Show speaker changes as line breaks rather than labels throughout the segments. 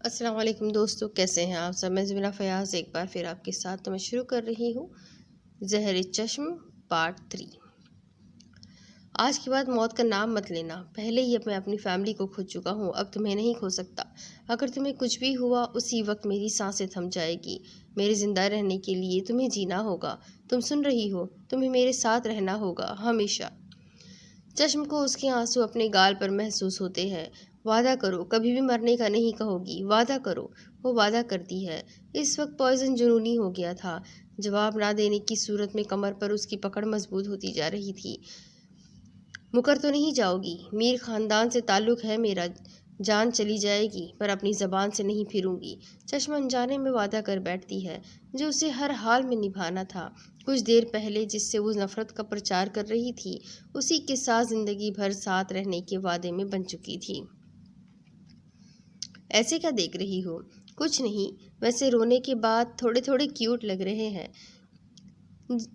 السلام علیکم دوستو، کیسے ہیں آپ سب؟ میں زمینہ فیاض ایک بار پھر آپ کے ساتھ تو میں شروع کر رہی ہوں زہر چشم پارٹ 3۔ آج کے بعد موت کا نام مت لینا۔ پہلے ہی میں اپنی فیملی کو کھو چکا ہوں، اب تمہیں نہیں کھو سکتا۔ اگر تمہیں کچھ بھی ہوا اسی وقت میری سانسیں تھم جائے گی۔ میرے زندہ رہنے کے لیے تمہیں جینا ہوگا۔ تم سن رہی ہو؟ تمہیں میرے ساتھ رہنا ہوگا ہمیشہ۔ چشم کو اس کے آنسو اپنے گال پر محسوس ہوتے ہیں۔ وعدہ کرو کبھی بھی مرنے کا نہیں کہو گی، وعدہ کرو۔ وہ وعدہ کرتی ہے۔ اس وقت پوائزن جنونی ہو گیا تھا۔ جواب نہ دینے کی صورت میں کمر پر اس کی پکڑ مضبوط ہوتی جا رہی تھی۔ مکر تو نہیں جاؤ گی؟ میر خاندان سے تعلق ہے میرا، جان چلی جائے گی پر اپنی زبان سے نہیں پھروں گی۔ چشم انجانے میں وعدہ کر بیٹھتی ہے جو اسے ہر حال میں نبھانا تھا۔ کچھ دیر پہلے جس سے وہ نفرت کا پرچار کر رہی تھی، اسی کے ساتھ زندگی بھر ساتھ رہنے کے وعدے میں بن چکی تھی۔ ایسے کیا دیکھ رہی ہو؟ کچھ نہیں، ویسے رونے کے بعد تھوڑے تھوڑے کیوٹ لگ رہے ہیں۔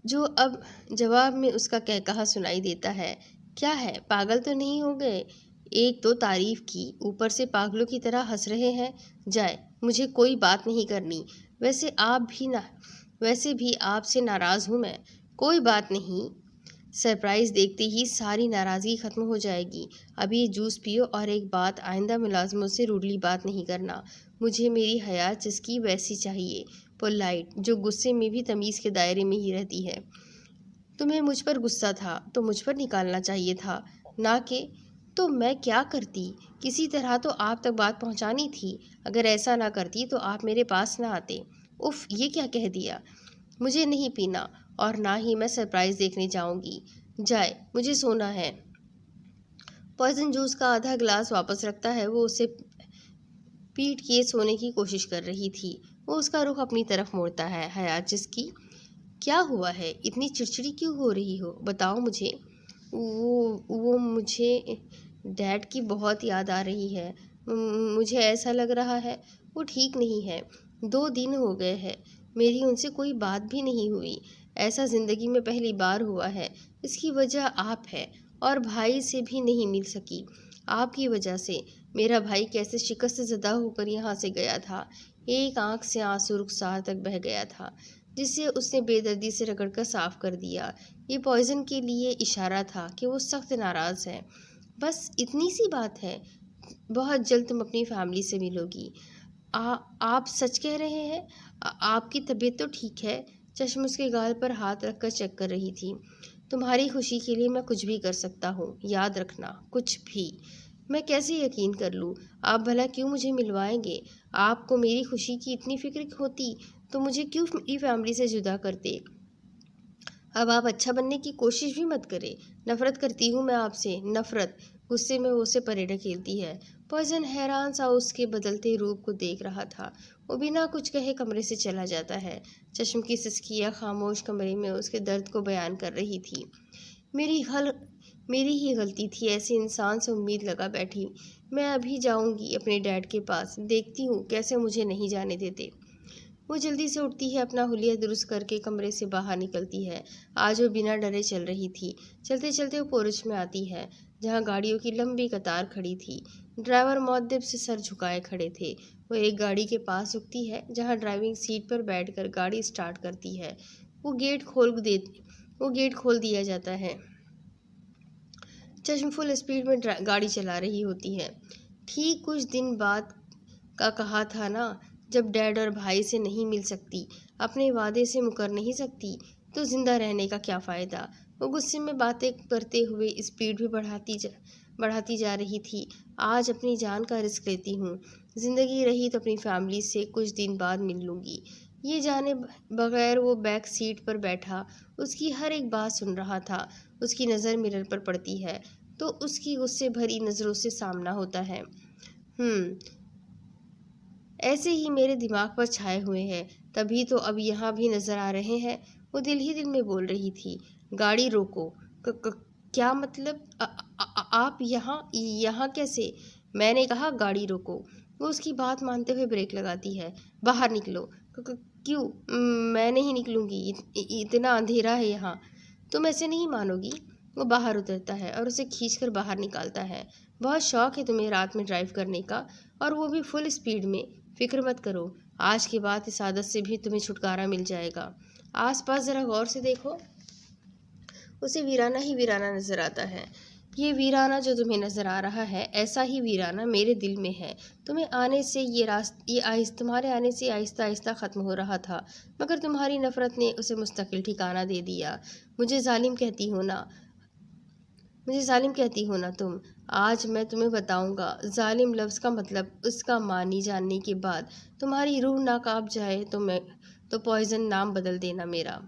جو اب جواب میں اس کا کہکہا سنائی دیتا ہے۔ کیا ہے، پاگل تو نہیں ہو گئے؟ ایک تو تعریف کی، اوپر سے پاگلوں کی طرح ہنس رہے ہیں۔ جائے، مجھے کوئی بات نہیں کرنی۔ ویسے بھی آپ سے ناراض ہوں میں۔ کوئی بات نہیں، سرپرائز دیکھتے ہی ساری ناراضگی ختم ہو جائے گی۔ اب یہ جوس پیو، اور ایک بات، آئندہ ملازموں سے روڈلی بات نہیں کرنا۔ مجھے میری حیا چسکی ویسی چاہیے، پولائٹ، جو غصے میں بھی تمیز کے دائرے میں ہی رہتی ہے۔ تمہیں مجھ پر غصہ تھا تو مجھ پر نکالنا چاہیے تھا، نہ کہ… تو میں کیا کرتی؟ کسی طرح تو آپ تک بات پہنچانی تھی۔ اگر ایسا نہ کرتی تو آپ میرے پاس نہ آتے۔ اف، یہ کیا کہہ دیا؟ مجھے نہیں پینا، اور نہ ہی میں سرپرائز دیکھنے جاؤں گی۔ جائے، مجھے سونا ہے۔ پوائزن جوس کا آدھا گلاس واپس رکھتا ہے۔ وہ اسے پیٹ کیے سونے کی کوشش کر رہی تھی۔ وہ اس کا رخ اپنی طرف موڑتا ہے۔ حیا چسکی، کیا ہوا ہے؟ اتنی چڑچڑی کیوں ہو رہی ہو؟ بتاؤ مجھے۔ وہ مجھے ڈیڈ کی بہت یاد آ رہی ہے۔ مجھے ایسا لگ رہا ہے وہ ٹھیک نہیں ہے۔ 2 دن ہو گئے ہیں میری ان سے کوئی بات بھی نہیں ہوئی۔ ایسا زندگی میں پہلی بار ہوا ہے۔ اس کی وجہ آپ ہے، اور بھائی سے بھی نہیں مل سکی۔ آپ کی وجہ سے۔ میرا بھائی کیسے شکست زدہ ہو کر یہاں سے گیا تھا۔ ایک آنکھ سے آنسو رخسار تک بہہ گیا تھا، جسے اس نے بے دردی سے رگڑ کر صاف کر دیا۔ یہ پوائزن کے لیے اشارہ تھا کہ وہ سخت ناراض ہے۔ بس اتنی سی بات ہے۔ بہت جلد تم اپنی فیملی سے ملو گی۔ آپ سچ کہہ رہے ہیں؟ آپ کی طبیعت تو ٹھیک ہے؟ چشم اس کے گال پر ہاتھ رکھ کر چیک کر رہی تھی۔ تمہاری خوشی کے لیے میں کچھ بھی کر سکتا ہوں، یاد رکھنا، کچھ بھی۔ میں کیسے یقین کر لوں؟ آپ بھلا کیوں مجھے ملوائیں گے؟ آپ کو میری خوشی کی اتنی فکر ہوتی تو مجھے کیوں میری فیملی سے جدا کرتے؟ اب آپ اچھا بننے کی کوشش بھی مت کریں۔ نفرت کرتی ہوں میں آپ سے، نفرت۔ غصے میں وہ اسے پرے ڈھکیلتی ہے۔ پوائزن حیران سا اس کے بدلتے روپ کو دیکھ رہا تھا۔ وہ بنا کچھ کہے کمرے سے چلا جاتا ہے۔ چشم کی سسکیاں خاموش کمرے میں اس کے درد کو بیان کر رہی تھی۔ میری ہی غلطی تھی، ایسے انسان سے امید لگا بیٹھی۔ میں ابھی جاؤں گی اپنے ڈیڈ کے پاس، دیکھتی ہوں کیسے مجھے نہیں جانے دیتے۔ وہ جلدی سے اٹھتی ہے، اپنا حلیہ درست کر کے کمرے سے باہر نکلتی ہے۔ آج وہ بنا ڈرے چل رہی تھی۔ چلتے چلتے وہ پورچ میں آتی ہے، جہاں گاڑیوں کی لمبی قطار کھڑی تھی۔ ڈرائیور مؤدب سے سر جھکائے کھڑے تھے۔ وہ ایک گاڑی کے پاس رکتی ہے، جہاں ڈرائیونگ سیٹ پر بیٹھ کر گاڑی سٹارٹ کرتی ہے۔ وہ گیٹ کھول دیا جاتا ہے۔ چشم فل اسپیڈ میں گاڑی چلا رہی ہوتی ہے۔ ٹھیک کچھ دن بعد کا کہا تھا نا، جب ڈیڈ اور بھائی سے نہیں مل سکتی، اپنے وعدے سے مکر نہیں سکتی، تو زندہ رہنے کا کیا فائدہ؟ وہ غصے میں باتیں کرتے ہوئے اسپیڈ بھی بڑھاتی جا رہی تھی۔ آج اپنی جان کا رسک لیتی ہوں۔ زندگی رہی تو اپنی فیملی سے کچھ دن بعد مل لوں گی۔ یہ جانے بغیر وہ بیک سیٹ پر بیٹھا اس کی ہر ایک بات سن رہا تھا۔ اس کی نظر مرر پر پڑتی ہے تو اس کی غصے بھری نظروں سے سامنا ہوتا ہے۔ ایسے ہی میرے دماغ پر چھائے ہوئے ہیں، تبھی تو اب یہاں بھی نظر آ رہے ہیں۔ وہ دل ہی دل میں بول رہی تھی۔ گاڑی روکو۔ کیا مطلب؟ آپ یہاں کیسے؟ میں نے کہا گاڑی روکو۔ وہ اس کی بات مانتے ہوئے بریک لگاتی ہے۔ باہر نکلو۔ کیوں؟ میں نہیں نکلوں گی، اتنا اندھیرا ہے یہاں۔ تم ایسے نہیں مانو گی۔ وہ باہر اترتا ہے اور اسے کھینچ کر باہر نکالتا ہے۔ بہت شوق ہے تمہیں رات میں ڈرائیو کرنے کا، اور وہ بھی فل اسپیڈ میں۔ فکر مت کرو، آج کے بعد اس عادت سے بھی تمہیں چھٹکارا مل جائے گا۔ آس پاس ذرا غور سے دیکھو، اسے ویرانہ ہی ویرانہ نظر آتا ہے۔ یہ ویرانہ جو تمہیں نظر آ رہا ہے، ایسا ہی ویرانہ میرے دل میں ہے۔ تمہارے آنے سے آہستہ آہستہ ختم ہو رہا تھا، مگر تمہاری نفرت نے اسے مستقل ٹھکانہ دے دیا۔ مجھے ظالم کہتی ہو نا تم؟ آج میں تمہیں بتاؤں گا۔ ظالم لفظ کا مطلب، اس کا معنی جاننے کے بعد تمہاری روح ناکام جائے تو پوائزن نام بدل دینا میرا۔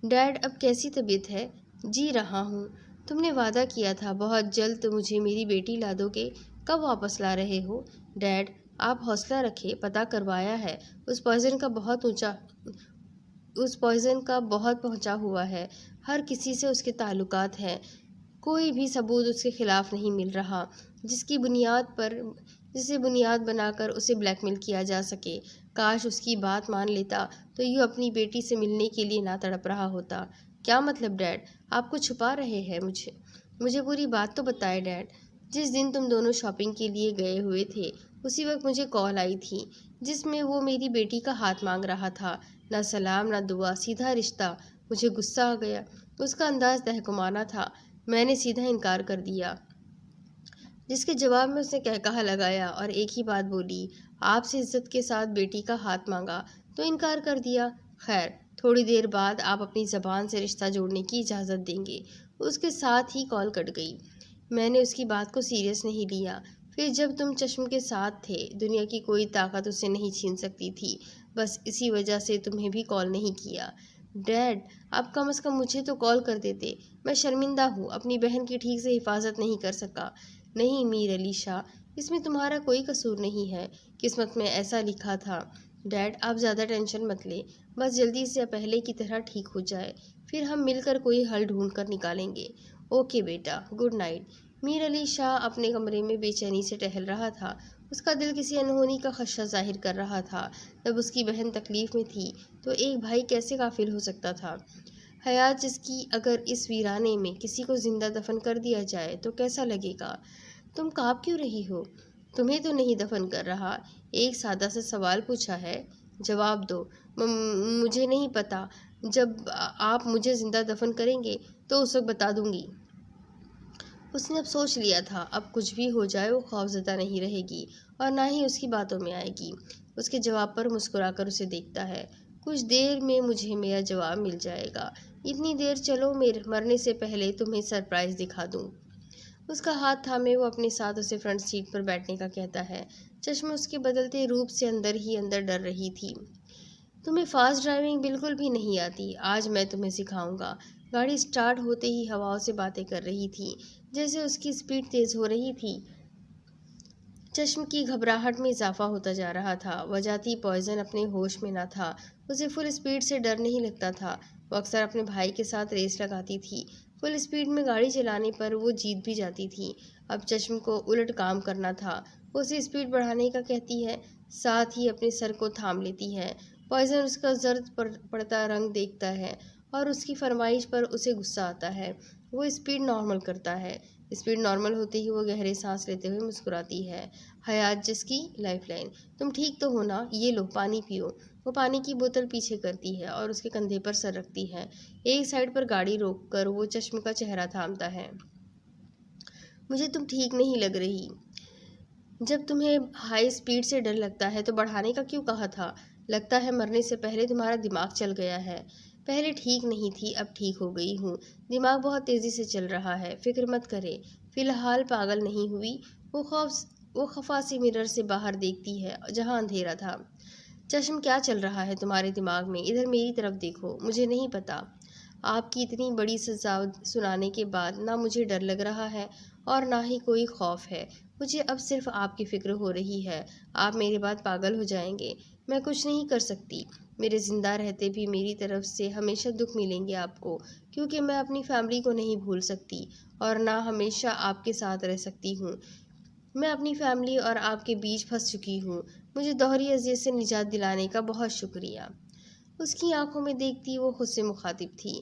ڈیڈ، اب کیسی طبیعت ہے؟ جی رہا ہوں۔ تم نے وعدہ کیا تھا بہت جلد مجھے میری بیٹی لا دو گے، کب واپس لا رہے ہو؟ ڈیڈ، آپ حوصلہ رکھیں، پتہ کروایا ہے، اس پوائزن کا بہت پہنچا ہوا ہے، ہر کسی سے اس کے تعلقات ہیں، کوئی بھی ثبوت اس کے خلاف نہیں مل رہا جسے بنیاد بنا کر اسے بلیک میل کیا جا سکے۔ کاش اس کی بات مان لیتا تو یوں اپنی بیٹی سے ملنے کے لیے نہ تڑپ رہا ہوتا۔ کیا مطلب ڈیڈ؟ آپ کچھ چھپا رہے ہیں مجھے پوری بات تو بتائے ڈیڈ۔ جس دن تم دونوں شاپنگ کے لیے گئے ہوئے تھے، اسی وقت مجھے کال آئی تھی جس میں وہ میری بیٹی کا ہاتھ مانگ رہا تھا۔ نہ سلام نہ دعا، سیدھا رشتہ۔ مجھے غصہ آ گیا، اس کا انداز تحکمانہ تھا، میں نے سیدھا انکار کر دیا، جس کے جواب میں اس نے کہا لگایا اور ایک ہی بات بولی، آپ سے عزت کے ساتھ بیٹی کا ہاتھ مانگا تو انکار کر دیا۔ خیر، تھوڑی دیر بعد آپ اپنی زبان سے رشتہ جوڑنے کی اجازت دیں گے۔ اس کے ساتھ ہی کال کٹ گئی۔ میں نے اس کی بات کو سیریس نہیں لیا۔ پھر جب تم چشم کے ساتھ تھے، دنیا کی کوئی طاقت اسے نہیں چھین سکتی تھی، بس اسی وجہ سے تمہیں بھی کال نہیں کیا۔ ڈیڈ، آپ کم از کم مجھے تو کال کر دیتے، میں شرمندہ ہوں، اپنی بہن کی ٹھیک سے حفاظت نہیں کر سکا۔ نہیں میر علی شاہ، اس میں تمہارا کوئی قصور نہیں ہے، قسمت میں ایسا لکھا تھا۔ ڈیڈ، آپ زیادہ ٹینشن مت لیں، بس جلدی سے پہلے کی طرح ٹھیک ہو جائے، پھر ہم مل کر کوئی حل ڈھونڈ کر نکالیں گے۔ اوکے بیٹا، گڈ نائٹ۔ میر علی شاہ اپنے کمرے میں بے چینی سے ٹہل رہا تھا۔ اس کا دل کسی انہونی کا خدشہ ظاہر کر رہا تھا۔ جب اس کی بہن تکلیف میں تھی تو ایک بھائی کیسے غافل ہو سکتا تھا؟ حیات جس کی، اگر اس ویرانے میں کسی کو زندہ دفن کر دیا جائے تو کیسا لگے گا؟ تم کانپ کیوں رہی ہو؟ تمہیں تو نہیں دفن کر رہا، ایک سادہ سا سوال پوچھا ہے، جواب دو۔ مجھے نہیں پتا، جب آپ مجھے زندہ دفن کریں گے تو اس وقت بتا دوں گی۔ اس نے اب سوچ لیا تھا، اب کچھ بھی ہو جائے وہ خوفزدہ نہیں رہے گی اور نہ ہی اس کی باتوں میں آئے گی۔ اس کے جواب پر مسکرا کر اسے دیکھتا ہے۔ کچھ دیر میں مجھے میرا جواب مل جائے گا، اتنی دیر چلو، مرنے سے پہلے تمہیں سرپرائز دکھا دوں۔ اس کا ہاتھ تھامے وہ اپنے ساتھ اسے فرنٹ سیٹ پر بیٹھنے کا کہتا ہے۔ چشم اس کے بدلتے روپ سے اندر ہی اندر ڈر رہی تھی۔ تمہیں فاسٹ ڈرائیونگ بالکل بھی نہیں آتی، آج میں تمہیں سکھاؤں گا۔ گاڑی سٹارٹ ہوتے ہی ہواؤں سے باتیں کر رہی تھی، جیسے اس کی سپیڈ تیز ہو رہی تھی۔ چشم کی گھبراہٹ میں اضافہ ہوتا جا رہا تھا۔ وجہ تھی پوائزن اپنے ہوش میں نہ تھا، اسے فل اسپیڈ سے ڈر نہیں لگتا تھا۔ وہ اکثر اپنے بھائی کے ساتھ ریس لگاتی تھی، فل اسپیڈ میں گاڑی چلانے پر وہ جیت بھی جاتی تھی۔ اب چشم کو الٹ کام کرنا تھا، وہ اسے اسپیڈ بڑھانے کا کہتی ہے، ساتھ ہی اپنے سر کو تھام لیتی ہے۔ پوائزن اس کا زرد پڑتا رنگ دیکھتا ہے اور اس کی فرمائش پر اسے غصہ آتا ہے۔ وہ اسپیڈ نارمل کرتا ہے۔ اسپیڈ نارمل ہوتے ہی وہ گہرے سانس لیتے ہوئے مسکراتی ہے۔ حیات جس کی لائف لائن، تم ٹھیک تو ہو نا؟ یہ لو پانی پیو۔ وہ پانی کی بوتل پیچھے کرتی ہے اور اس کے کندھے پر سر رکھتی ہے۔ ایک سائڈ پر گاڑی روک کر وہ چشم کا چہرہ تھامتا ہے۔ مجھے تم ٹھیک نہیں لگ رہی۔ جب تمہیں ہائی اسپیڈ سے ڈر لگتا ہے تو بڑھانے کا کیوں کہا تھا؟ لگتا ہے مرنے سے پہلے تمہارا دماغ چل گیا ہے۔ پہلے ٹھیک نہیں تھی، اب ٹھیک ہو گئی ہوں، دماغ بہت تیزی سے چل رہا ہے، فکر مت کرے، فی الحال پاگل نہیں ہوئی۔ وہ خفا سے مرر سے باہر دیکھتی ہے جہاں اندھیرا تھا۔ چشم، کیا چل رہا ہے تمہارے دماغ میں؟ ادھر میری طرف دیکھو، مجھے نہیں پتا۔ آپ کی اتنی بڑی سزا سنانے کے بعد نہ مجھے ڈر لگ رہا ہے اور نہ ہی کوئی خوف ہے، مجھے اب صرف آپ کی فکر ہو رہی ہے۔ آپ میرے بعد پاگل ہو جائیں گے، میں کچھ نہیں کر سکتی، میرے زندہ رہتے بھی میری طرف سے ہمیشہ دکھ ملیں گے آپ کو، کیونکہ میں اپنی فیملی کو نہیں بھول سکتی اور نہ ہمیشہ آپ کے ساتھ رہ سکتی ہوں۔ میں اپنی فیملی اور آپ کے بیچ پھنس چکی ہوں، مجھے دوہری اذیت سے نجات دلانے کا بہت شکریہ۔ اس کی آنکھوں میں دیکھتی وہ خود سے مخاطب تھی،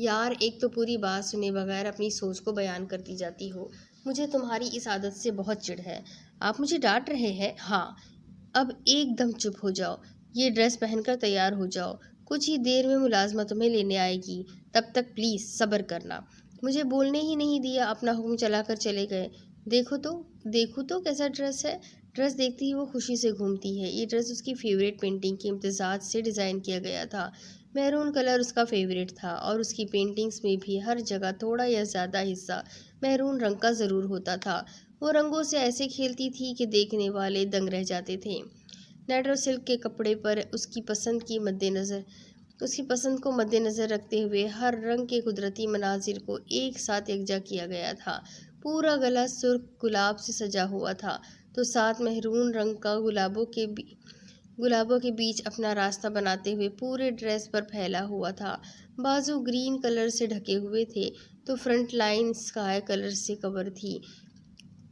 یار ایک تو پوری بات سنے بغیر اپنی سوچ کو بیان کرتی جاتی ہو۔ مجھے تمہاری اس عادت سے بہت چڑ ہے۔ آپ مجھے ڈانٹ رہے ہیں؟ ہاں، اب ایک دم چپ ہو جاؤ، یہ ڈریس پہن کر تیار ہو جاؤ، کچھ ہی دیر میں ملازمہ تمہیں لینے آئے گی، تب تک پلیز صبر کرنا۔ مجھے بولنے ہی نہیں دیا، اپنا حکم چلا کر چلے گئے۔ دیکھو تو کیسا ڈریس ہے۔ ڈریس دیکھتے ہی وہ خوشی سے گھومتی ہے۔ یہ ڈریس اس کی فیوریٹ پینٹنگ کے امتزاج سے ڈیزائن کیا گیا تھا۔ میرون کلر اس کا فیوریٹ تھا اور اس کی پینٹنگز میں بھی ہر جگہ تھوڑا یا زیادہ حصہ میرون رنگ کا ضرور ہوتا تھا۔ وہ رنگوں سے ایسے کھیلتی تھی کہ دیکھنے والے دنگ رہ جاتے تھے۔ نیٹ اور سلک کے کپڑے پر اس کی پسند کو مد نظر رکھتے ہوئے ہر رنگ کے قدرتی مناظر کو ایک ساتھ یکجا کیا گیا تھا۔ پورا گلا سرخ گلاب سے سجا ہوا تھا تو ساتھ میرون رنگ کا گلابوں کے بیچ اپنا راستہ بناتے ہوئے پورے ڈریس پر پھیلا ہوا تھا۔ بازو گرین کلر سے ڈھکے ہوئے تھے تو فرنٹ لائن اسکائی کلر سے کور تھی،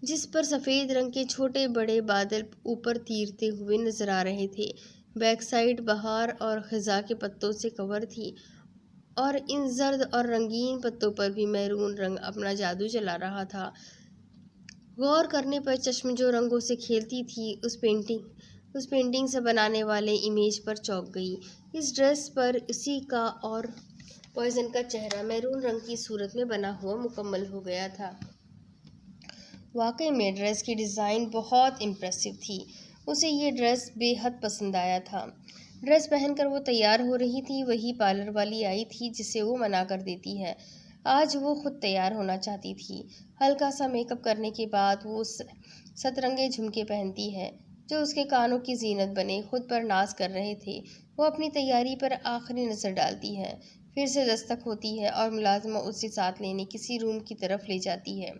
جس پر سفید رنگ کے چھوٹے بڑے بادل اوپر تیرتے ہوئے نظر آ رہے تھے۔ بیک سائڈ بہار اور خزاں کے پتوں سے کور تھی اور ان زرد اور رنگین پتوں پر بھی میرون رنگ اپنا جادو چلا رہا تھا۔ غور کرنے پر چشم جو رنگوں سے کھیلتی تھی اس پینٹنگ سے بنانے والے امیج پر چونک گئی۔ اس ڈریس پر اسی کا اور پوائزن کا چہرہ میرون رنگ کی صورت میں بنا ہوا مکمل ہو گیا تھا۔ واقعی میں ڈریس کی ڈیزائن بہت امپریسو تھی۔ اسے یہ ڈریس بے حد پسند آیا تھا۔ ڈریس پہن کر وہ تیار ہو رہی تھی، وہی پارلر والی آئی تھی جسے وہ منع کر دیتی ہے۔ آج وہ خود تیار ہونا چاہتی تھی۔ ہلکا سا میک اپ کرنے کے بعد وہ سترنگے جھمکے پہنتی ہے جو اس کے کانوں کی زینت بنے خود پر ناز کر رہے تھے۔ وہ اپنی تیاری پر آخری نظر ڈالتی ہے، پھر سے دستک ہوتی ہے اور ملازمہ اسے ساتھ لینے کسی روم کی طرف لے جاتی ہے۔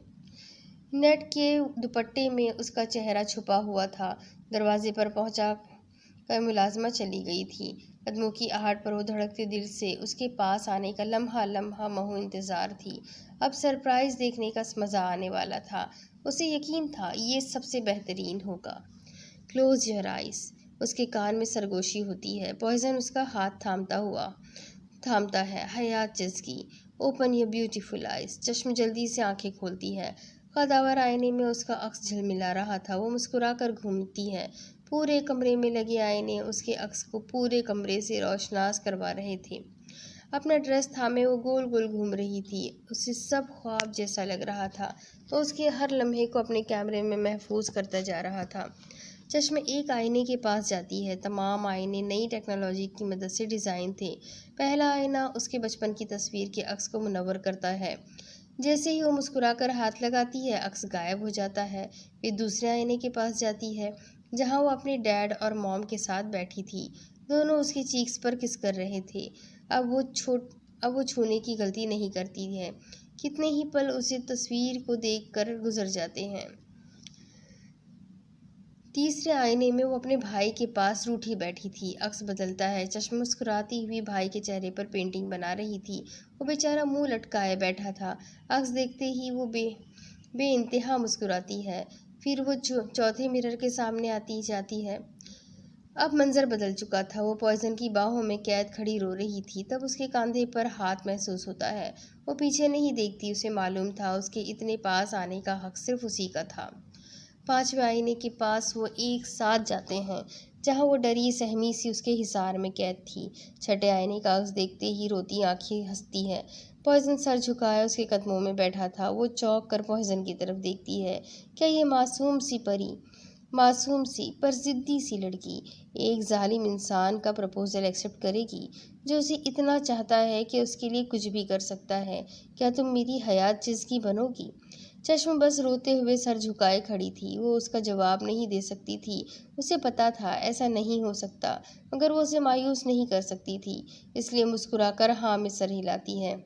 نیٹ کے دوپٹے میں اس کا چہرہ چھپا ہوا تھا۔ دروازے پر پہنچا کر ملازمہ چلی گئی تھی۔ قدموں کی آہٹ پر وہ دھڑکتے دل سے اس کے پاس آنے کا لمحہ مہو انتظار تھی۔ اب سرپرائز دیکھنے کا مزہ آنے والا تھا۔ اسے یقین تھا یہ سب سے بہترین ہوگا۔ کلوز یور آئیز، اس کے کان میں سرگوشی ہوتی ہے۔ پوائزن اس کا ہاتھ تھامتا ہے۔ حیات جزگی، اوپن یور بیوٹیفل آئیز۔ چشم جلدی سے آنکھیں کھولتی ہے۔ قداور آئینے میں اس کا عکس جھلملا رہا تھا۔ وہ مسکرا کر گھومتی ہے۔ پورے کمرے میں لگے آئینے اس کے عکس کو پورے کمرے سے روشناس کروا رہے تھے۔ اپنا ڈریس تھامے وہ گول گول گھوم رہی تھی۔ اسے سب خواب جیسا لگ رہا تھا۔ وہ اس کے ہر لمحے کو اپنے کیمرے میں محفوظ کرتا جا رہا تھا۔ چشم ایک آئینے کے پاس جاتی ہے۔ تمام آئینے نئی ٹیکنالوجی کی مدد سے ڈیزائن تھے۔ پہلا آئینہ اس کے بچپن کی تصویر کے عکس کو منور کرتا ہے۔ جیسے ہی وہ مسکرا کر ہاتھ لگاتی ہے عکس غائب ہو جاتا ہے۔ پھر دوسرے آئینے کے پاس جاتی ہے جہاں وہ اپنے ڈیڈ اور موم کے ساتھ بیٹھی تھی۔ دونوں اس کے چیکس پر کس کر رہے تھے۔ اب وہ چھونے کی غلطی نہیں کرتی ہے۔ کتنے ہی پل اسے تصویر کو دیکھ کر گزر جاتے ہیں۔ تیسرے آئینے میں وہ اپنے بھائی کے پاس روٹھی بیٹھی تھی۔ عکس بدلتا ہے۔ چشم مسکراتی ہوئی بھائی کے چہرے پر پینٹنگ بنا رہی تھی۔ وہ بیچارہ منہ لٹکائے بیٹھا تھا۔ عکس دیکھتے ہی وہ بے انتہا مسکراتی ہے۔ پھر وہ چوتھے مرر کے سامنے آتی جاتی ہے۔ اب منظر بدل چکا تھا۔ وہ پوائزن کی باہوں میں قید کھڑی رو رہی تھی۔ تب اس کے کاندھے پر ہاتھ محسوس ہوتا ہے۔ وہ پیچھے نہیں دیکھتی۔ اسے معلوم تھا اس کے اتنے پاس آنے کا حق صرف اسی کا تھا۔ پانچویں آئینے کے پاس وہ ایک ساتھ جاتے ہیں جہاں وہ ڈری سہمی سی اس کے حصار میں قید تھی۔ چھٹے آئینے کا عکس دیکھتے ہی روتی آنکھیں ہنستی ہے۔ پوائزن سر جھکائے اس کے قدموں میں بیٹھا تھا۔ وہ چونک کر پوائزن کی طرف دیکھتی ہے۔ کیا یہ معصوم سی پر ضدی سی لڑکی ایک ظالم انسان کا پرپوزل ایکسپٹ کرے گی جو اسے اتنا چاہتا ہے کہ اس کے لیے کچھ بھی کر سکتا ہے؟ کیا تم میری حیات جزگی بنو گی؟ چشم بس روتے ہوئے سر جھکائے کھڑی تھی۔ وہ اس کا جواب نہیں دے سکتی تھی۔ اسے پتا تھا ایسا نہیں ہو سکتا، مگر وہ اسے مایوس نہیں کر سکتی تھی، اس لیے مسکرا کر ہاں میں سر ہلاتی ہے۔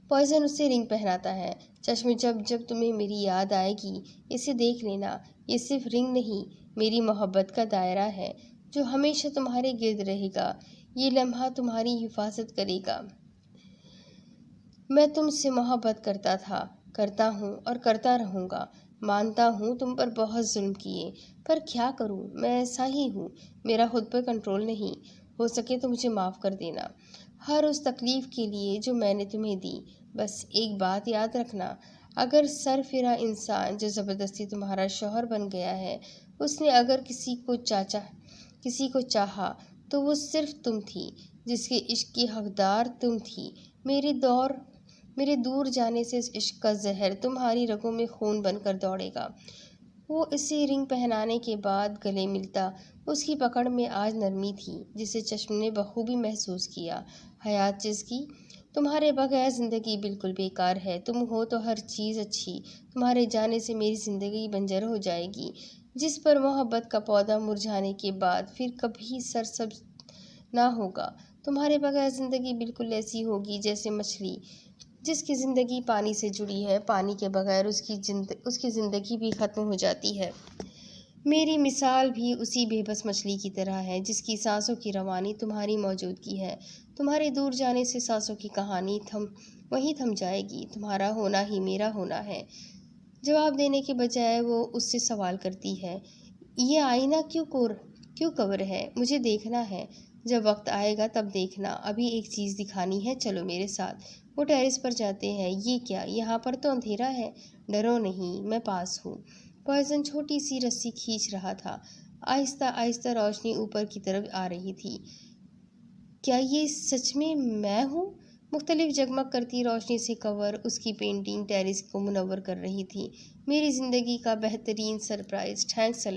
پوائزن اسے رنگ پہناتا ہے۔ چشم جب تمہیں میری یاد آئے گی اسے دیکھ لینا۔ یہ صرف رنگ نہیں، میری محبت کا دائرہ ہے جو ہمیشہ تمہارے گرد رہے گا۔ یہ لمحہ تمہاری حفاظت کرے گا۔ میں تم سے محبت کرتا ہوں اور کرتا رہوں گا۔ مانتا ہوں تم پر بہت ظلم کیے، پر کیا کروں، میں ایسا ہی ہوں، میرا خود پر کنٹرول نہیں۔ ہو سکے تو مجھے معاف کر دینا، ہر اس تکلیف کے لیے جو میں نے تمہیں دی۔ بس ایک بات یاد رکھنا، اگر سرفرا انسان جو زبردستی تمہارا شوہر بن گیا ہے، اس نے اگر کسی کو چاہا تو وہ صرف تم تھی، جس کے عشق کی حقدار تم تھی۔ میرے دور جانے سے اس عشق کا زہر تمہاری رگوں میں خون بن کر دوڑے گا۔ وہ اسے رنگ پہنانے کے بعد گلے ملتا، اس کی پکڑ میں آج نرمی تھی جسے چشم نے بخوبی محسوس کیا۔ حیات چسکی، تمہارے بغیر زندگی بالکل بیکار ہے، تم ہو تو ہر چیز اچھی، تمہارے جانے سے میری زندگی بنجر ہو جائے گی، جس پر محبت کا پودا مرجھانے کے بعد پھر کبھی سرسبز نہ ہوگا۔ تمہارے بغیر زندگی بالکل ایسی ہوگی جیسے مچھلی جس کی زندگی پانی سے جڑی ہے، پانی کے بغیر اس کی زندگی بھی ختم ہو جاتی ہے۔ میری مثال بھی اسی بے بس مچھلی کی طرح ہے جس کی سانسوں کی روانی تمہاری موجودگی ہے۔ تمہارے دور جانے سے سانسوں کی کہانی وہیں تھم جائے گی، تمہارا ہونا ہی میرا ہونا ہے۔ جواب دینے کے بجائے وہ اس سے سوال کرتی ہے، یہ آئینہ کیوں کور ہے؟ مجھے دیکھنا ہے، جب وقت آئے گا تب دیکھنا، ابھی ایک چیز دکھانی ہے، چلو میرے ساتھ۔ وہ ٹیرس پر جاتے ہیں۔ یہ کیا؟ یہاں پر تو اندھیرا ہے۔ ڈرو نہیں، میں پاس ہوں۔ پوائزن چھوٹی سی رسی کھینچ رہا تھا، آہستہ آہستہ روشنی اوپر کی طرف آ رہی تھی۔ کیا یہ سچ میں ہوں؟ مختلف جگمگ کرتی روشنی سے کور اس کی پینٹنگ ٹیرس کو منور کر رہی تھی۔ میری زندگی کا بہترین surprise, thanks a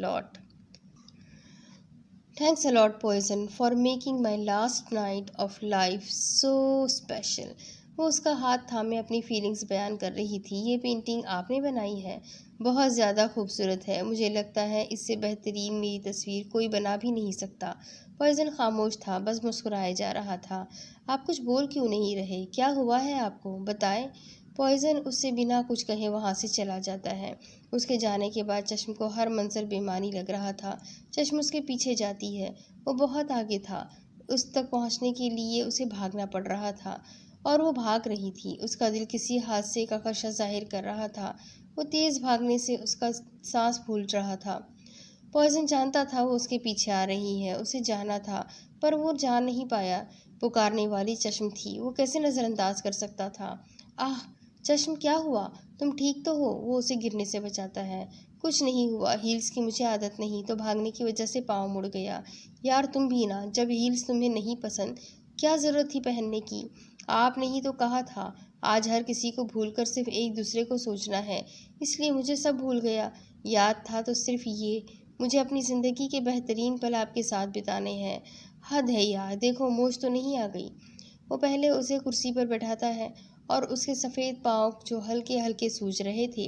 lot poison for making my last night of life so special. وہ اس کا ہاتھ تھامے اپنی فیلنگز بیان کر رہی تھی۔ یہ پینٹنگ آپ نے بنائی ہے؟ بہت زیادہ خوبصورت ہے، مجھے لگتا ہے اس سے بہترین میری تصویر کوئی بنا بھی نہیں سکتا۔ پوائزن خاموش تھا، بس مسکرائے جا رہا تھا۔ آپ کچھ بول کیوں نہیں رہے؟ کیا ہوا ہے آپ کو؟ بتائیں۔ پوائزن اس سے بنا کچھ کہے وہاں سے چلا جاتا ہے۔ اس کے جانے کے بعد چشم کو ہر منظر بے معنی لگ رہا تھا۔ چشم اس کے پیچھے جاتی ہے، وہ بہت آگے تھا، اس تک پہنچنے کے لیے اسے بھاگنا پڑ رہا تھا، اور وہ بھاگ رہی تھی۔ اس کا دل کسی حادثے کا خدشہ ظاہر کر رہا تھا، وہ تیز بھاگنے سے اس کا سانس پھول رہا تھا۔ پوائزن جانتا تھا وہ اس کے پیچھے آ رہی ہے، اسے جانا تھا، پر وہ جان نہیں پایا۔ پکارنے والی چشم تھی، وہ کیسے نظر انداز کر سکتا تھا؟ آہ چشم، کیا ہوا؟ تم ٹھیک تو ہو؟ وہ اسے گرنے سے بچاتا ہے۔ کچھ نہیں ہوا، ہیلز کی مجھے عادت نہیں تو بھاگنے کی وجہ سے پاؤں مڑ گیا۔ یار تم بھی نا، جب ہیلز تمہیں نہیں پسند کیا ضرورت تھی پہننے کی؟ آپ نے ہی تو کہا تھا آج ہر کسی کو بھول کر صرف ایک دوسرے کو سوچنا ہے، اس لیے مجھے سب بھول گیا۔ یاد تھا تو صرف یہ، مجھے اپنی زندگی کے بہترین پل آپ کے ساتھ بتانے ہیں۔ حد ہے یار، دیکھو موج تو نہیں آ گئی؟ وہ پہلے اسے کرسی پر بیٹھاتا ہے اور اس کے سفید پاؤں جو ہلکے ہلکے سوج رہے تھے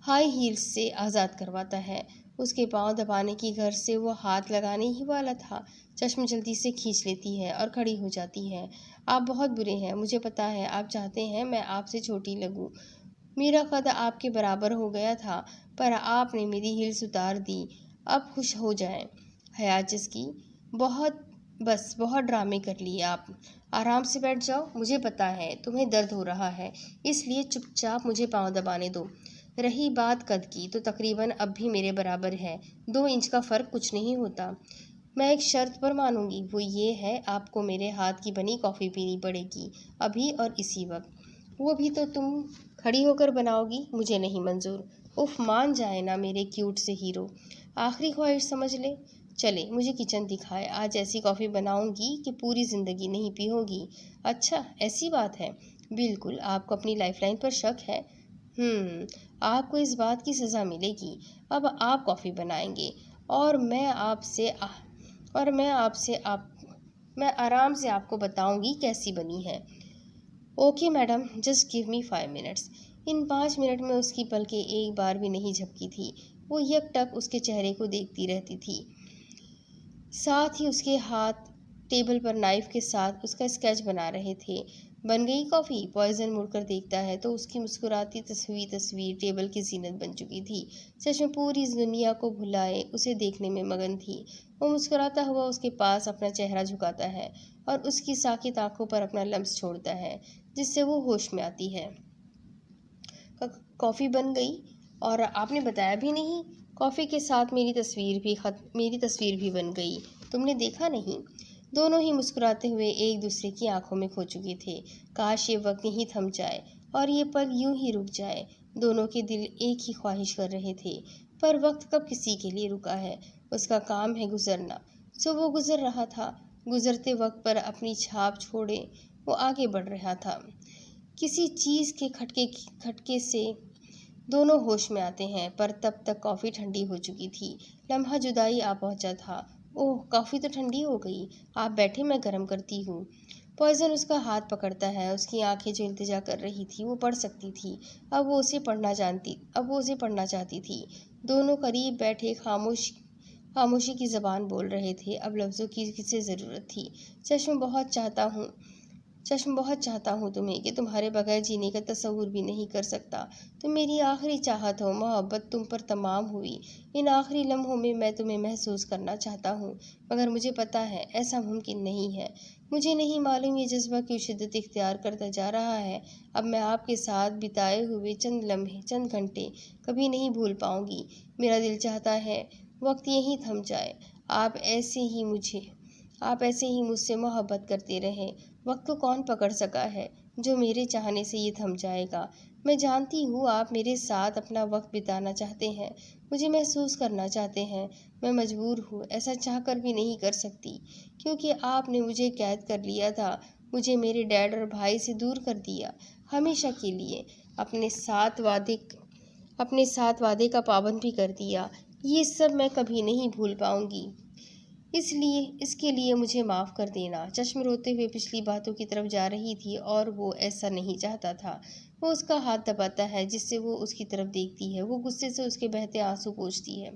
ہائی ہیلز سے آزاد کرواتا ہے۔ اس کے پاؤں دبانے کی غرض سے وہ ہاتھ لگانے ہی والا تھا، چشم جلدی سے کھینچ لیتی ہے اور کھڑی ہو جاتی ہے۔ آپ بہت برے ہیں، مجھے پتا ہے، آپ چاہتے ہیں میں آپ سے چھوٹی لگوں۔ میرا قد آپ کے برابر ہو گیا تھا، پر آپ نے میری ہیلز اتار دی۔ اب خوش ہو جائیں۔ حیات چسکی، بہت ڈرامے کر لیے آپ، آرام سے بیٹھ جاؤ۔ مجھے پتا ہے تمہیں درد ہو رہا ہے، اس لیے چپ چاپ مجھے پاؤں دبانے دو۔ رہی بات قد کی تو تقریباً اب بھی میرے برابر ہے، 2 انچ کا فرق کچھ نہیں ہوتا۔ میں ایک شرط پر مانوں گی، وہ یہ ہے آپ کو میرے ہاتھ کی بنی کافی پینی پڑے گی، ابھی اور اسی وقت۔ وہ بھی تو تم کھڑی ہو کر بناؤ گی، مجھے نہیں منظور۔ اف مان جائے نا میرے کیوٹ سے ہیرو، آخری خواہش سمجھ لے۔ چلے مجھے کچن دکھائے، آج ایسی کافی بناؤں گی کہ پوری زندگی نہیں پی ہوگی۔ اچھا ایسی بات ہے؟ بالکل، آپ کو اپنی لائف لائن پر شک ہے؟ آپ کو اس بات کی سزا ملے گی۔ اب آپ کافی بنائیں گے اور میں آرام سے آپ کو بتاؤں گی کیسی بنی ہے۔ اوکے میڈم، جسٹ گیو می 5 منٹس۔ ان 5 منٹ میں اس کی پلکیں ایک بار بھی نہیں جھپکی تھی، وہ یک ٹک اس کے چہرے کو دیکھتی رہتی تھی، ساتھ ہی اس کے ہاتھ ٹیبل پر نائف کے ساتھ اس کا اسکیچ بنا رہے تھے۔ بن گئی کافی؟ پوائزن مڑ کر دیکھتا ہے تو اس کی مسکراتی تصویر ٹیبل کی زینت بن چکی تھی۔ چشم پوری دنیا کو بھلائے اسے دیکھنے میں مگن تھی۔ وہ مسکراتا ہوا اس کے پاس اپنا چہرہ جھکاتا ہے اور اس کی ساکت آنکھوں پر اپنا لمس چھوڑتا ہے، جس سے وہ ہوش میں آتی ہے۔ کافی بن گئی؟ اور آپ نے بتایا بھی نہیں؟ کافی کے ساتھ میری تصویر بھی بن گئی، تم نے دیکھا نہیں؟ دونوں ہی مسکراتے ہوئے ایک دوسرے کی آنکھوں میں کھو چکے تھے۔ کاش یہ وقت یہیں تھم جائے اور یہ پل یوں ہی رک جائے۔ دونوں کے دل ایک ہی خواہش کر رہے تھے، پر وقت کب کسی کے لیے رکا ہے؟ اس کا کام ہے گزرنا، سو وہ گزر رہا تھا۔ گزرتے وقت پر اپنی چھاپ چھوڑے وہ آگے بڑھ رہا تھا۔ کسی چیز کے کھٹکے سے دونوں ہوش میں آتے ہیں، پر تب تک کافی ٹھنڈی ہو چکی تھی۔ لمحہ جدائی آ پہنچا تھا۔ اوہ، کافی تو ٹھنڈی ہو گئی، آپ بیٹھے، میں گرم کرتی ہوں۔ پوائزن اس کا ہاتھ پکڑتا ہے۔ اس کی آنکھیں جو التجا کر رہی تھی وہ پڑھ سکتی تھی۔ اب وہ اسے پڑھنا چاہتی تھی۔ دونوں قریب بیٹھے خاموشی کی زبان بول رہے تھے۔ اب لفظوں کی کسے ضرورت تھی؟ چشم بہت چاہتا ہوں تمہیں، کہ تمہارے بغیر جینے کا تصور بھی نہیں کر سکتا۔ تم میری آخری چاہت ہو، محبت تم پر تمام ہوئی۔ ان آخری لمحوں میں تمہیں محسوس کرنا چاہتا ہوں، مگر مجھے پتا ہے ایسا ممکن نہیں ہے۔ مجھے نہیں معلوم یہ جذبہ کیوں شدت اختیار کرتا جا رہا ہے۔ اب میں آپ کے ساتھ بتائے ہوئے چند لمحے، چند گھنٹے کبھی نہیں بھول پاؤں گی۔ میرا دل چاہتا ہے وقت یہیں تھم جائے، آپ ایسے ہی مجھ سے محبت کرتے رہیں۔ وقت کو کون پکڑ سکا ہے جو میرے چاہنے سے یہ تھم جائے گا؟ میں جانتی ہوں آپ میرے ساتھ اپنا وقت بتانا چاہتے ہیں، مجھے محسوس کرنا چاہتے ہیں۔ میں مجبور ہوں، ایسا چاہ کر بھی نہیں کر سکتی، کیونکہ آپ نے مجھے قید کر لیا تھا، مجھے میرے ڈیڈ اور بھائی سے دور کر دیا، ہمیشہ کے لیے۔ اپنے ساتھ وعدے کا پابند بھی کر دیا۔ یہ سب میں کبھی نہیں بھول پاؤں گی۔ اس کے لیے مجھے معاف کر دینا۔ چشم روتے ہوئے پچھلی باتوں کی طرف جا رہی تھی، اور وہ ایسا نہیں چاہتا تھا۔ وہ اس کا ہاتھ دباتا ہے جس سے وہ اس کی طرف دیکھتی ہے۔ وہ غصے سے اس کے بہتے آنسو پوچھتی ہے۔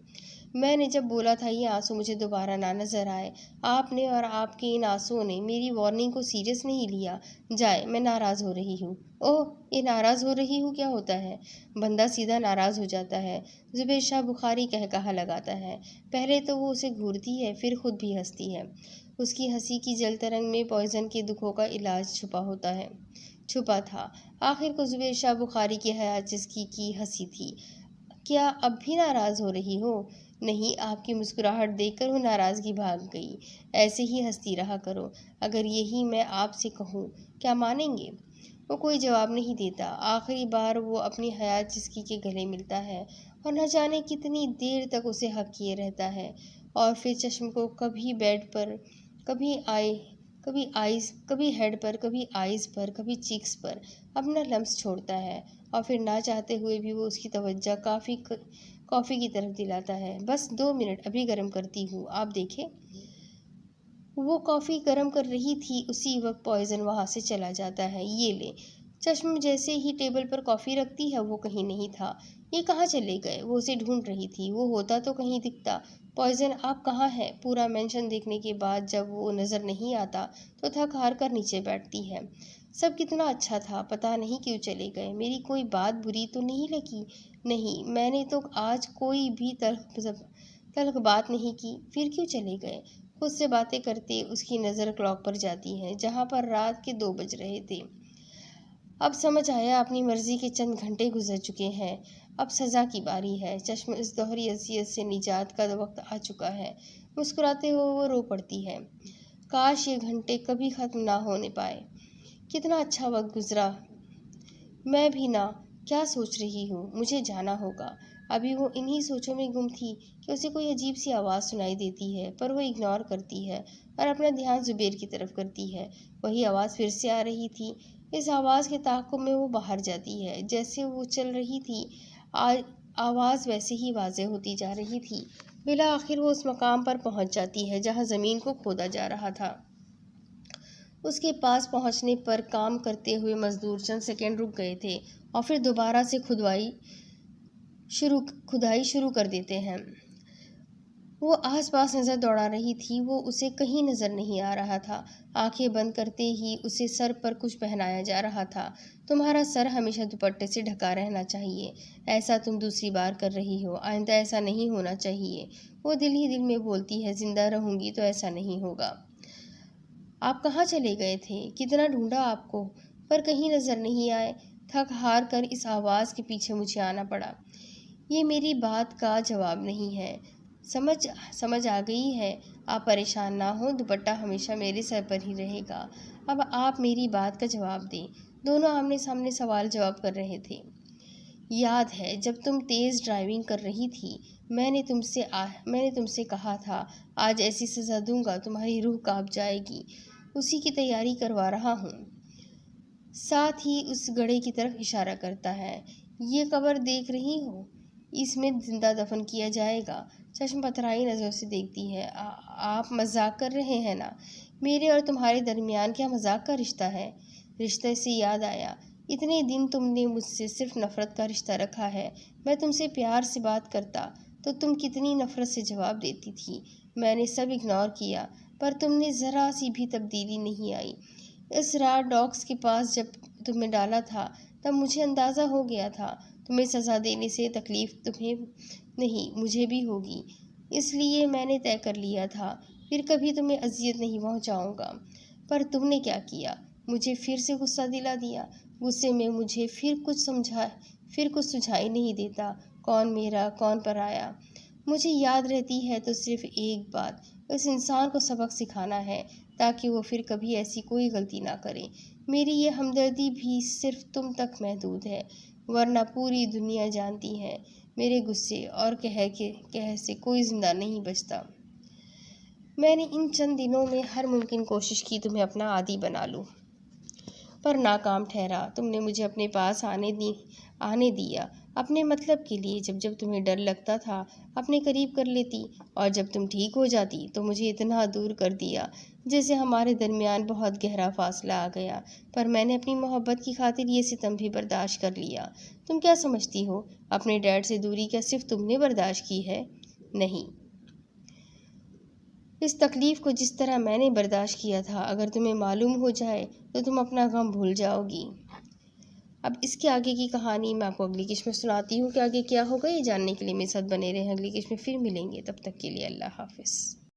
میں نے جب بولا تھا یہ آنسو مجھے دوبارہ نہ نظر آئے، آپ نے اور آپ کے ان آنسوؤں نے میری وارننگ کو سیریس نہیں لیا۔ جائے، میں ناراض ہو رہی ہوں۔ اوہ، یہ ناراض ہو رہی ہوں کیا ہوتا ہے؟ بندہ سیدھا ناراض ہو جاتا ہے، زبیر شاہ بخاری کہا لگاتا ہے۔ پہلے تو وہ اسے گھورتی ہے، پھر خود بھی ہنستی ہے۔ اس کی ہنسی کی جل ترنگ میں پوائزن کے دکھوں کا علاج چھپا تھا۔ آخر کو زبیر شاہ بخاری کی حیات زدگی کی ہنسی تھی۔ کیا اب بھی ناراض ہو رہی ہو؟ نہیں، آپ کی مسکراہٹ دیکھ کر وہ ناراضگی بھاگ گئی۔ ایسے ہی ہنستی رہا کرو۔ اگر یہی میں آپ سے کہوں، کیا مانیں گے؟ وہ کوئی جواب نہیں دیتا۔ آخری بار وہ اپنی حیات زدگی کے گلے ملتا ہے، اور نہ جانے کتنی دیر تک اسے حق کیے رہتا ہے، اور پھر چشم کو کبھی بیڈ پر، کبھی ہیڈ پر، کبھی آئیز پر، کبھی چیکس پر اپنا لمس چھوڑتا ہے، اور پھر نہ چاہتے ہوئے بھی وہ اس کی توجہ کافی کی طرف دلاتا ہے۔ بس 2 منٹ، ابھی گرم کرتی ہوں، آپ دیکھیں۔ وہ کافی گرم کر رہی تھی، اسی وقت پوائزن وہاں سے چلا جاتا ہے۔ یہ لے۔ چشم جیسے ہی ٹیبل پر کافی رکھتی ہے، وہ کہیں نہیں تھا۔ یہ کہاں چلے گئے؟ وہ اسے ڈھونڈ رہی تھی۔ وہ ہوتا تو کہیں دکھتا۔ پوائزن، آپ کہاں ہیں؟ پورا مینشن دیکھنے کے بعد جب وہ نظر نہیں آتا تو تھک ہار کر نیچے بیٹھتی ہے۔ سب کتنا اچھا تھا، پتہ نہیں کیوں چلے گئے۔ میری کوئی بات بری تو نہیں لگی؟ نہیں، میں نے تو آج کوئی بھی تلخ بات نہیں کی۔ پھر کیوں چلے گئے؟ خود سے باتیں کرتے اس کی نظر کلاک پر جاتی ہے، جہاں پر رات کے 2 بج رہے تھے۔ اب سمجھ آیا، اپنی مرضی کے چند گھنٹے گزر چکے ہیں، اب سزا کی باری ہے۔ چشم، اس دوہری اذیت سے نجات کا وقت آ چکا ہے۔ مسکراتے ہوئے وہ رو پڑتی ہے۔ کاش یہ گھنٹے کبھی ختم نہ ہونے پائے۔ کتنا اچھا وقت گزرا۔ میں بھی نہ، کیا سوچ رہی ہوں؟ مجھے جانا ہوگا۔ ابھی وہ انہی سوچوں میں گم تھی کہ اسے کوئی عجیب سی آواز سنائی دیتی ہے، پر وہ اگنور کرتی ہے اور اپنا دھیان زبیر کی طرف کرتی ہے۔ وہی آواز پھر سے آ رہی تھی۔ اس آواز کے تعاقب میں وہ باہر جاتی ہے۔ جیسے وہ چل رہی تھی، آواز ویسے ہی واضح ہوتی جا رہی تھی۔ بالآخر وہ اس مقام پر پہنچ جاتی ہے جہاں زمین کو کھودا جا رہا تھا۔ اس کے پاس پہنچنے پر کام کرتے ہوئے مزدور چند سیکنڈ رک گئے تھے، اور پھر دوبارہ سے کھدائی شروع کر دیتے ہیں۔ وہ آس پاس نظر دوڑا رہی تھی، وہ اسے کہیں نظر نہیں آ رہا تھا۔ آنکھیں بند کرتے ہی اسے سر پر کچھ پہنایا جا رہا تھا۔ تمہارا سر ہمیشہ دوپٹے سے ڈھکا رہنا چاہیے، ایسا تم دوسری بار کر رہی ہو، آئندہ ایسا نہیں ہونا چاہیے۔ وہ دل ہی دل میں بولتی ہے، زندہ رہوں گی تو ایسا نہیں ہوگا۔ آپ کہاں چلے گئے تھے؟ کتنا ڈھونڈا آپ کو، پر کہیں نظر نہیں آئے۔ تھک ہار کر اس آواز کے پیچھے مجھے آنا پڑا۔ یہ میری بات کا جواب نہیں ہے، سمجھ آ گئی ہے، آپ پریشان نہ ہوں، دوپٹہ ہمیشہ میرے سر پر ہی رہے گا۔ اب آپ میری بات کا جواب دیں۔ دونوں آمنے سامنے سوال جواب کر رہے تھے۔ یاد ہے جب تم تیز ڈرائیونگ کر رہی تھی، میں نے تم سے کہا تھا آج ایسی سزا دوں گا تمہاری روح کانپ جائے گی۔ اسی کی تیاری کروا رہا ہوں۔ ساتھ ہی اس گڑھے کی طرف اشارہ کرتا ہے۔ یہ قبر دیکھ رہی ہو، اس میں زندہ دفن کیا جائے گا۔ چشم پتھرائی نظروں سے دیکھتی ہے۔ آپ مذاق کر رہے ہیں نا؟ میرے اور تمہارے درمیان کیا مذاق کا رشتہ ہے؟ رشتے سے یاد آیا، اتنے دن تم نے مجھ سے صرف نفرت کا رشتہ رکھا ہے۔ میں تم سے پیار سے بات کرتا تو تم کتنی نفرت سے جواب دیتی تھی۔ میں نے سب اگنور کیا، پر تم نے ذرا سی بھی تبدیلی نہیں آئی۔ اس رات ڈاکس کے پاس جب تمہیں ڈالا تھا تب مجھے اندازہ ہو گیا تھا تمہیں سزا دینے سے تکلیف تمہیں نہیں مجھے بھی ہوگی، اس لیے میں نے طے کر لیا تھا پھر کبھی تمہیں اذیت نہیں پہنچاؤں گا۔ پر تم نے کیا کیا؟ مجھے پھر سے غصہ دلا دیا۔ غصے میں مجھے پھر کچھ سجھائی نہیں دیتا، کون میرا کون پرایا۔ مجھے یاد رہتی ہے تو صرف ایک بات، اس انسان کو سبق سکھانا ہے تاکہ وہ پھر کبھی ایسی کوئی غلطی نہ کرے۔ میری یہ ہمدردی بھی صرف تم تک محدود ہے، ورنہ پوری دنیا جانتی ہے میرے غصے اور قہر سے کوئی زندہ نہیں بچتا۔ میں نے ان چند دنوں میں ہر ممکن کوشش کی تمہیں اپنا عادی بنا لوں، پر ناکام ٹھہرا۔ تم نے مجھے اپنے پاس آنے دیا اپنے مطلب کے لیے۔ جب تمہیں ڈر لگتا تھا اپنے قریب کر لیتی، اور جب تم ٹھیک ہو جاتی تو مجھے اتنا دور کر دیا جیسے ہمارے درمیان بہت گہرا فاصلہ آ گیا۔ پر میں نے اپنی محبت کی خاطر یہ ستم بھی برداشت کر لیا۔ تم کیا سمجھتی ہو اپنے ڈیڈ سے دوری کیا صرف تم نے برداشت کی ہے؟ نہیں، اس تکلیف کو جس طرح میں نے برداشت کیا تھا اگر تمہیں معلوم ہو جائے تو تم اپنا غم بھول جاؤ گی۔ اب اس کے آگے کی کہانی میں آپ کو اگلی قسط میں سناتی ہوں کہ آگے کیا ہوگا۔ یہ جاننے کے لیے میرے ساتھ بنے رہیں۔ اگلی قسط میں پھر ملیں گے، تب تک کے لیے اللہ حافظ۔